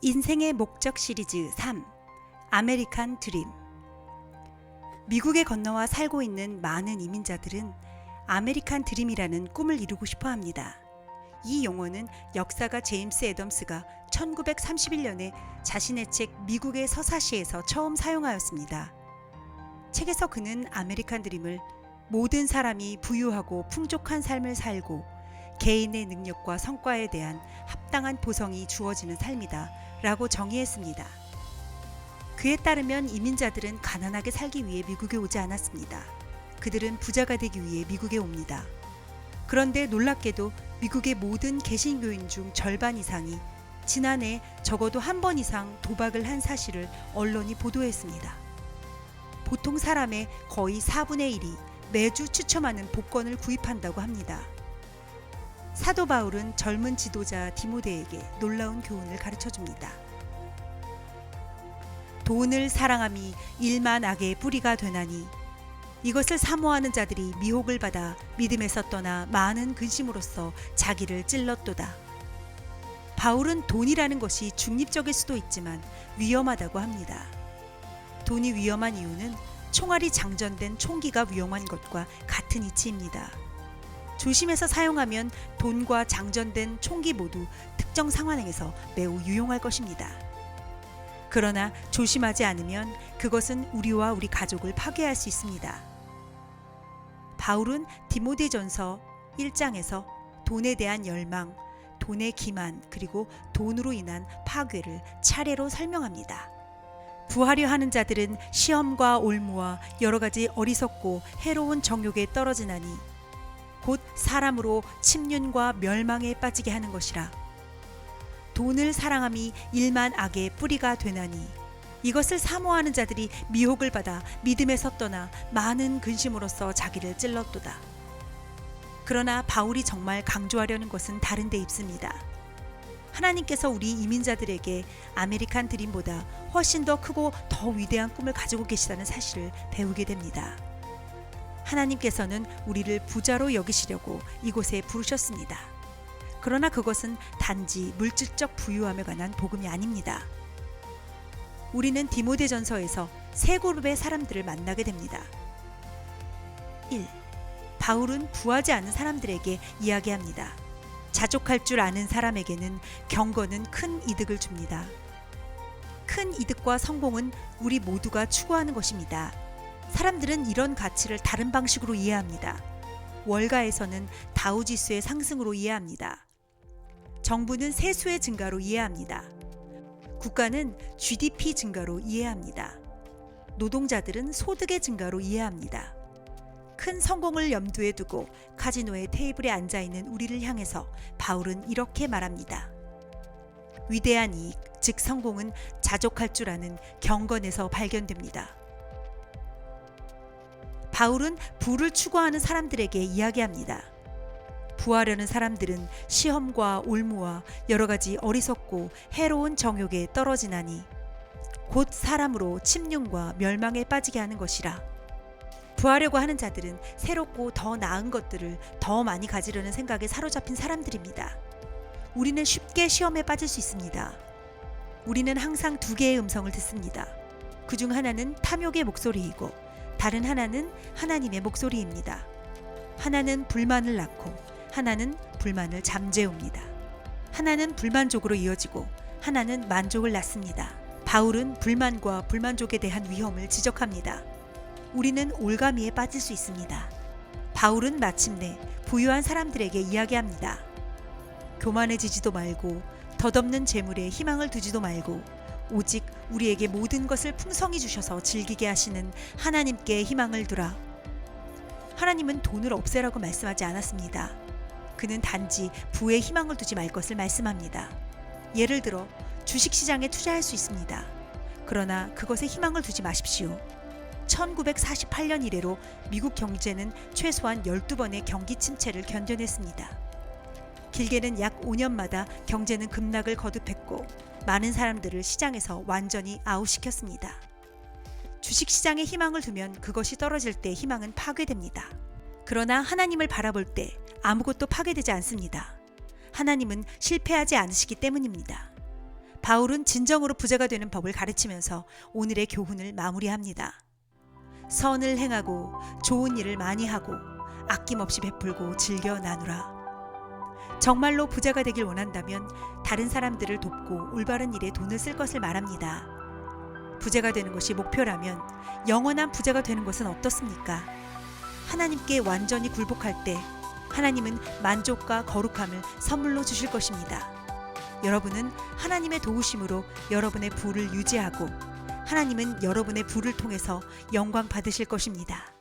인생의 목적 시리즈 3 아메리칸 드림. 미국에 건너와 살고 있는 많은 이민자들은 아메리칸 드림이라는 꿈을 이루고 싶어 합니다. 이 용어는 역사가 제임스 애덤스가 1931년에 자신의 책 미국의 서사시에서 처음 사용하였습니다. 책에서 그는 아메리칸 드림을 모든 사람이 부유하고 풍족한 삶을 살고 개인의 능력과 성과에 대한 합당한 보상이 주어지는 삶이다 라고 정의했습니다. 그에 따르면 이민자들은 가난하게 살기 위해 미국에 오지 않았습니다. 그들은 부자가 되기 위해 미국에 옵니다. 그런데 놀랍게도 미국의 모든 개신교인 중 절반 이상이 지난해 적어도 한 번 이상 도박을 한 사실을 언론이 보도했습니다. 보통 사람의 거의 4분의 1이 매주 추첨하는 복권을 구입한다고 합니다. 사도 바울은 젊은 지도자 디모데에게 놀라운 교훈을 가르쳐줍니다. 돈을 사랑함이 일만 악의 뿌리가 되나니 이것을 사모하는 자들이 미혹을 받아 믿음에서 떠나 많은 근심으로써 자기를 찔렀도다. 바울은 돈이라는 것이 중립적일 수도 있지만 위험하다고 합니다. 돈이 위험한 이유는 총알이 장전된 총기가 위험한 것과 같은 이치입니다. 조심해서 사용하면 돈과 장전된 총기 모두 특정 상황에서 매우 유용할 것입니다. 그러나 조심하지 않으면 그것은 우리와 우리 가족을 파괴할 수 있습니다. 바울은 디모데전서 1장에서 돈에 대한 열망, 돈의 기만, 그리고 돈으로 인한 파괴를 차례로 설명합니다. 부하려 하는 자들은 시험과 올무와 여러 가지 어리석고 해로운 정욕에 떨어지나니 곧 사람으로 침륜과 멸망에 빠지게 하는 것이라. 돈을 사랑함이 일만 악의 뿌리가 되나니 이것을 사모하는 자들이 미혹을 받아 믿음에서 떠나 많은 근심으로써 자기를 찔렀도다. 그러나 바울이 정말 강조하려는 것은 다른 데 있습니다. 하나님께서 우리 이민자들에게 아메리칸 드림보다 훨씬 더 크고 더 위대한 꿈을 가지고 계시다는 사실을 배우게 됩니다. 하나님께서는 우리를 부자로 여기시려고 이곳에 부르셨습니다. 그러나 그것은 단지 물질적 부유함에 관한 복음이 아닙니다. 우리는 디모데전서에서 세 그룹의 사람들을 만나게 됩니다. 1. 바울은 부하지 않은 사람들에게 이야기합니다. 자족할 줄 아는 사람에게는 경건은 큰 이득을 줍니다. 큰 이득과 성공은 우리 모두가 추구하는 것입니다. 사람들은 이런 가치를 다른 방식으로 이해합니다. 월가에서는 다우지수의 상승으로 이해합니다. 정부는 세수의 증가로 이해합니다. 국가는 GDP 증가로 이해합니다. 노동자들은 소득의 증가로 이해합니다. 큰 성공을 염두에 두고 카지노의 테이블에 앉아있는 우리를 향해서 바울은 이렇게 말합니다. 위대한 이익, 즉 성공은 자족할 줄 아는 경건에서 발견됩니다. 바울은 부를 추구하는 사람들에게 이야기합니다. 부하려는 사람들은 시험과 올무와 여러 가지 어리석고 해로운 정욕에 떨어지나니 곧 사람으로 침륜과 멸망에 빠지게 하는 것이라. 부하려고 하는 자들은 새롭고 더 나은 것들을 더 많이 가지려는 생각에 사로잡힌 사람들입니다. 우리는 쉽게 시험에 빠질 수 있습니다. 우리는 항상 두 개의 음성을 듣습니다. 그중 하나는 탐욕의 목소리이고 다른 하나는 하나님의 목소리입니다. 하나는 불만을 낳고 하나는 불만을 잠재웁니다. 하나는 불만족으로 이어지고 하나는 만족을 낳습니다. 바울은 불만과 불만족에 대한 위험을 지적합니다. 우리는 올가미에 빠질 수 있습니다. 바울은 마침내 부유한 사람들에게 이야기합니다. 교만해지지도 말고 덧없는 재물에 희망을 두지도 말고 오직 우리에게 모든 것을 풍성히 주셔서 즐기게 하시는 하나님께 희망을 두라. 하나님은 돈을 없애라고 말씀하지 않았습니다. 그는 단지 부에 희망을 두지 말 것을 말씀합니다. 예를 들어 주식시장에 투자할 수 있습니다. 그러나 그것에 희망을 두지 마십시오. 1948년 이래로 미국 경제는 최소한 12번의 경기 침체를 견뎌냈습니다. 길게는 약 5년마다 경제는 급락을 거듭했고 많은 사람들을 시장에서 완전히 아웃시켰습니다. 주식시장에 희망을 두면 그것이 떨어질 때 희망은 파괴됩니다. 그러나 하나님을 바라볼 때 아무것도 파괴되지 않습니다. 하나님은 실패하지 않으시기 때문입니다. 바울은 진정으로 부자가 되는 법을 가르치면서 오늘의 교훈을 마무리합니다. 선을 행하고 좋은 일을 많이 하고 아낌없이 베풀고 즐겨 나누라. 정말로 부자가 되길 원한다면 다른 사람들을 돕고 올바른 일에 돈을 쓸 것을 말합니다. 부자가 되는 것이 목표라면 영원한 부자가 되는 것은 어떻습니까? 하나님께 완전히 굴복할 때 하나님은 만족과 거룩함을 선물로 주실 것입니다. 여러분은 하나님의 도우심으로 여러분의 부를 유지하고 하나님은 여러분의 부를 통해서 영광 받으실 것입니다.